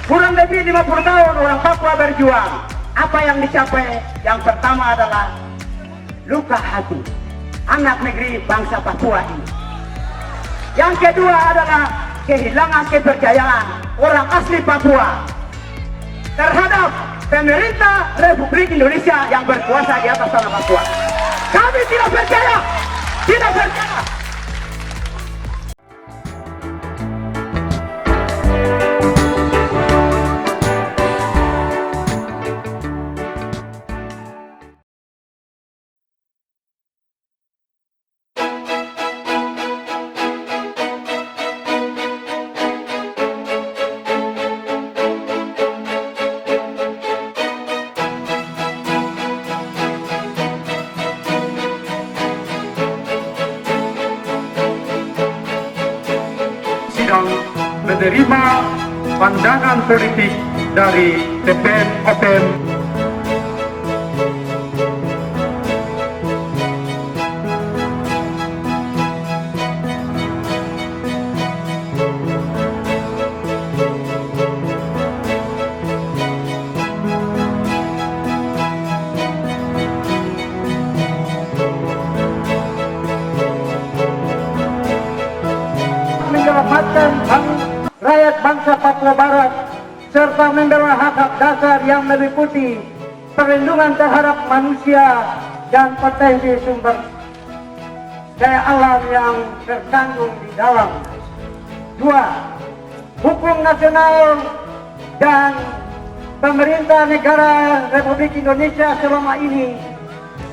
Kurang lebih 50 tahun orang Papua berjuang. Apa yang dicapai? Yang pertama adalah luka hati anak negeri bangsa Papua ini. Yang kedua adalah kehilangan kepercayaan orang asli Papua terhadap pemerintah Republik Indonesia yang berkuasa di atas tanah Papua. Kami tidak percaya, tidak percaya. Sidang menerima pandangan politik dari TPN OPM menyelamatkan rakyat bangsa Papua Barat serta membela hak-hak dasar yang meliputi perlindungan terhadap manusia dan potensi sumber daya alam yang terkandung di dalam. 2. Hukum nasional dan pemerintah negara Republik Indonesia selama ini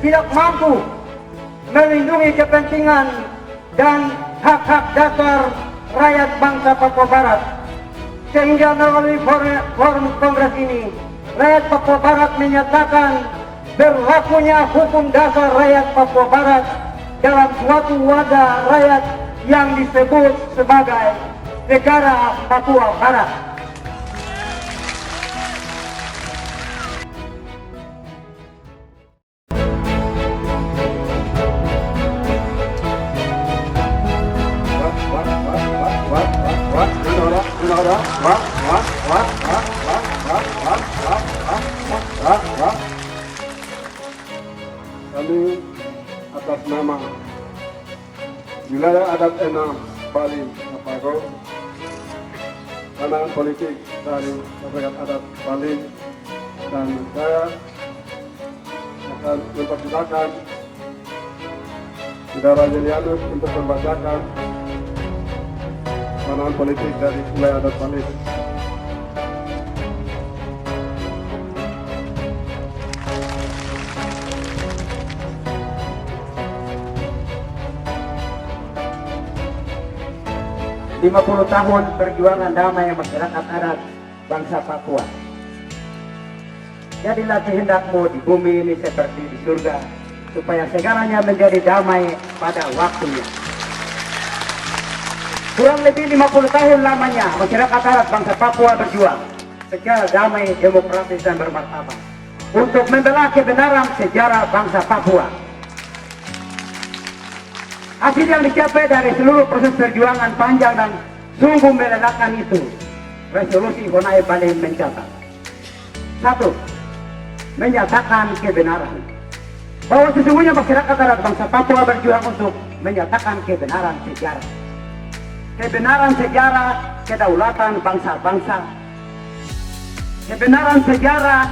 tidak mampu melindungi kepentingan dan hak-hak dasar rakyat bangsa Papua Barat, sehingga melalui forum kongres ini rakyat Papua Barat menyatakan berlakunya hukum dasar rakyat Papua Barat dalam suatu wadah rakyat yang disebut sebagai negara Papua Barat. Kami atas nama wilayah adat Enam Bali Napago, pandangan politik dari masyarakat adat Bali, dan saya akan mempersilakan Saudara Julianus untuk membacakan pandangan politik dari wilayah adat Bali. Lima 50 tahun perjuangan damai masyarakat adat bangsa Papua. Jadilah kehendakmu di bumi ini seperti di surga, supaya segalanya menjadi damai pada waktunya. Kurang lebih 50 tahun lamanya masyarakat adat bangsa Papua berjuang secara damai, demokratis, dan bermartabat untuk membela kebenaran sejarah bangsa Papua. Hasil yang dicapai dari seluruh proses perjuangan panjang dan sungguh melelahkan itu, resolusi Honai Bali mencatat. 1. Menyatakan kebenaran bahwa sesungguhnya masyarakat adat bangsa Papua berjuang untuk menyatakan kebenaran sejarah. Kebenaran sejarah kedaulatan bangsa-bangsa. Kebenaran sejarah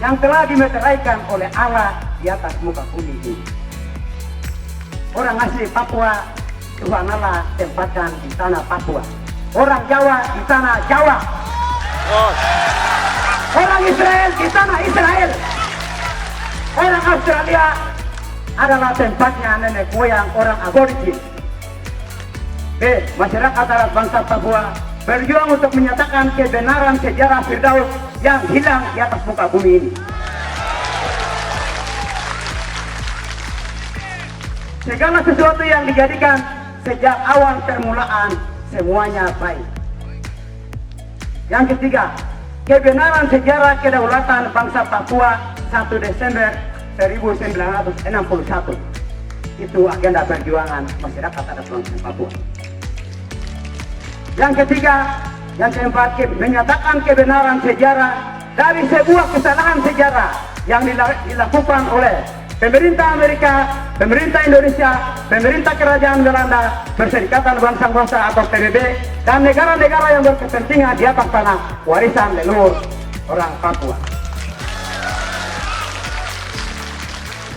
yang telah dimeteraikan oleh Allah di atas muka bumi ini. Orang asli Papua, Tuhan Allah tempatkan di tanah Papua. Orang Jawa di tanah Jawa. Orang Israel di tanah Israel. Orang Australia adalah tempatnya nenek moyang orang aborigin. B. Masyarakat adat bangsa Papua berjuang untuk menyatakan kebenaran sejarah Firdaus yang hilang di atas muka bumi ini. Segala sesuatu yang dijadikan sejak awal permulaan semuanya baik. Yang ketiga, kebenaran sejarah kedaulatan bangsa Papua 1 Desember 1961. Itu agenda perjuangan masyarakat adat bangsa Papua. Yang ketiga, Yang keempat, menyatakan kebenaran sejarah dari sebuah kesalahan sejarah yang dilakukan oleh pemerintah Amerika, pemerintah Indonesia, pemerintah Kerajaan Belanda, Perserikatan Bangsa-Bangsa atau PBB, dan negara-negara yang berkepentingan di atas tanah warisan leluhur orang Papua.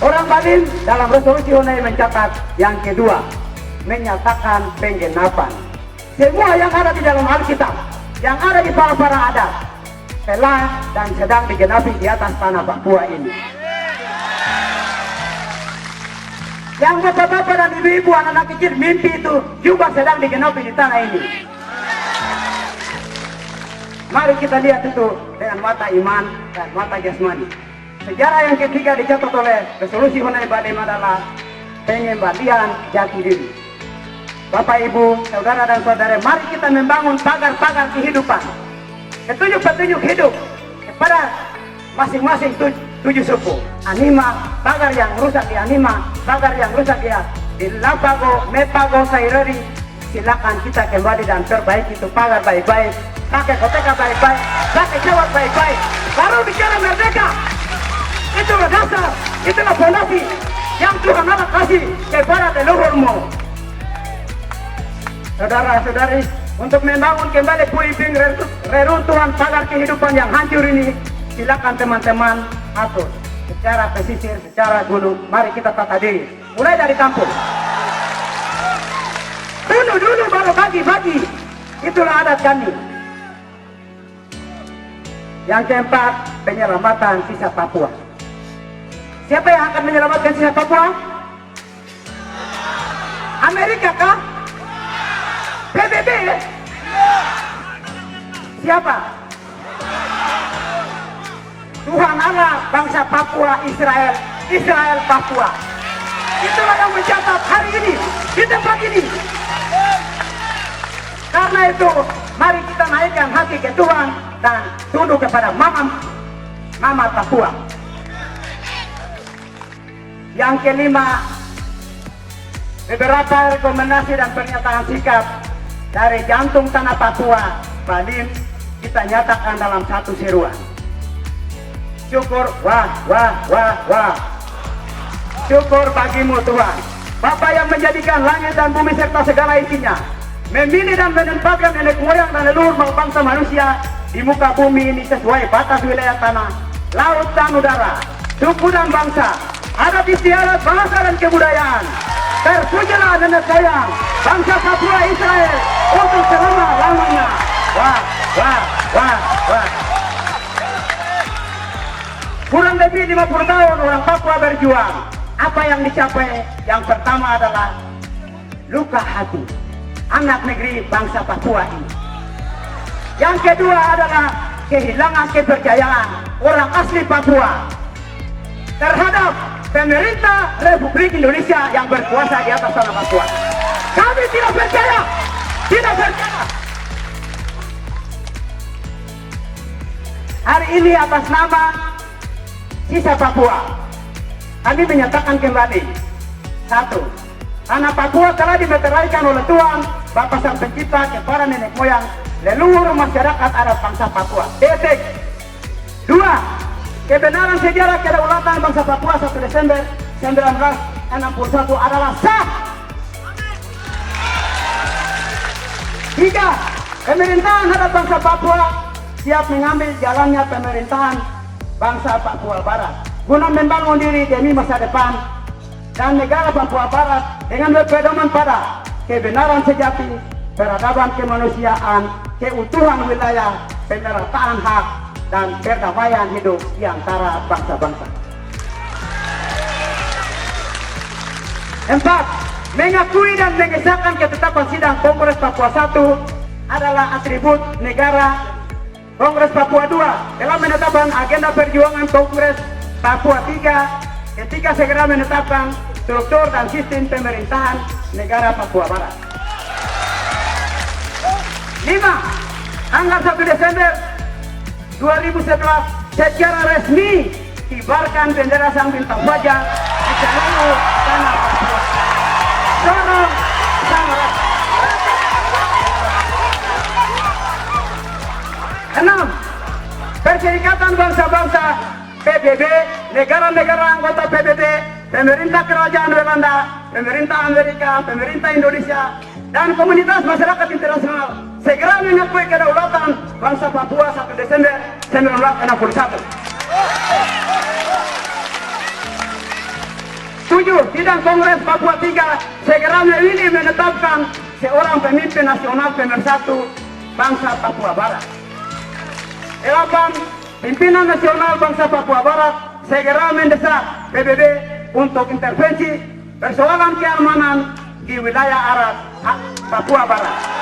Orang Balin dalam resolusi Honai mencatat yang kedua, menyatakan penggenapan. Semua yang ada di dalam Alkitab, yang ada di para adat, telah dan sedang digenapi di atas tanah Papua ini. Yang bapak-bapak dan ibu-ibu anak-anak kecil mimpi itu juga sedang digenapi di tanah ini. Mari kita lihat itu dengan mata iman dan mata jasmani. Sejarah yang ketiga dicatat oleh resolusi Honai Balim adalah pengembalian jati diri. Bapak, Ibu, saudara dan saudara, mari kita membangun pagar-pagar kehidupan, petunjuk-petunjuk hidup kepada masing-masing tujuh suku. Anima, pagar yang rusak di Anima, pagar yang rusak di Lapago, Mepago, Saireri. Silakan kita kembali dan perbaiki itu pagar baik-baik, pakai koteka baik-baik, pakai jawab baik-baik, baru bicara merdeka. Itulah dasar, itulah fondasi yang Tuhan Allah kasih kepada leluhurmu. Saudara-saudari, untuk membangun kembali puing-puing reruntuhan pagar kehidupan yang hancur ini, silakan teman-teman atur secara pesisir, secara gunung. Mari kita tata diri, mulai dari kampung. Bunuh dulu baru bagi-bagi. Itulah adat kami. Yang keempat, penyelamatan sisa Papua. Siapa yang akan menyelamatkan sisa Papua? Amerika kah? PBB? Siapa? Tuhan Allah, bangsa Papua, Israel, Israel Papua. Itulah yang mencatat hari ini di tempat ini. Karena itu, mari kita naikkan hati ke Tuhan dan tunduk kepada Mama Papua. Yang kelima, beberapa rekomendasi dan pernyataan sikap dari jantung tanah Papua, Balim, kita nyatakan dalam satu seruan. Syukur, wah. Syukur bagimu Tuhan, Bapa yang menjadikan langit dan bumi serta segala isinya, memilih dan menempatkan nenek moyang dan leluhur bangsa manusia di muka bumi ini sesuai batas wilayah tanah, laut dan udara, suku dan bangsa, adat istiadat bahasa dan kebudayaan. Terpujilah nenek moyang bangsa Papua Israel untuk selama-lamanya. Wah. Kurang lebih 50 tahun orang Papua berjuang. Apa yang dicapai? Yang pertama adalah luka hati anak negeri bangsa Papua ini. Yang kedua adalah kehilangan kepercayaan orang asli Papua terhadap pemerintah Republik Indonesia yang berkuasa di atas tanah Papua. Kami tidak percaya. Hari ini atas nama sisa Papua, kami menyatakan kembali. Satu, tanah Papua telah dimeteraikan oleh Tuhan Bapa Sang Pencipta kepada nenek moyang leluhur masyarakat adat bangsa Papua. Titik. Dua, kebenaran sejarah kedaulatan bangsa Papua 1 Desember 1961 adalah sah. Tiga, pemerintahan adat bangsa Papua siap mengambil jalannya pemerintahan bangsa Papua Barat guna membangun diri demi masa depan dan negara Papua Barat dengan berpedoman pada kebenaran sejati, peradaban kemanusiaan, keutuhan wilayah, pemerataan hak, dan perdamaian hidup di antara bangsa-bangsa. 4. Mengakui dan mengesahkan ketetapan sidang Kongres Papua 1 adalah atribut negara. Kongres Papua 2 telah menetapkan agenda perjuangan Kongres Papua 3 ketika segera menetapkan struktur dan sistem pemerintahan negara Papua Barat. 5. Tanggal 1 Desember 2011 secara resmi kibarkan bendera Sang Bintang Fajar di seluruh tanah Papua. Salam Sang Raja. 6. Perserikatan Bangsa-Bangsa PBB, negara-negara anggota PBB, pemerintah kerajaan Belanda, pemerintah Amerika, pemerintah Indonesia, dan komunitas masyarakat internasional segera mengakui kedaulatan bangsa Papua 1 Desember 1961. 7. Sidang Kongres Papua 3 segera memilih menetapkan seorang pemimpin nasional pemersatu bangsa Papua Barat. 8. Pimpinan nasional bangsa Papua Barat segera mendesak PBB untuk intervensi persoalan keamanan di wilayah Papua Barat.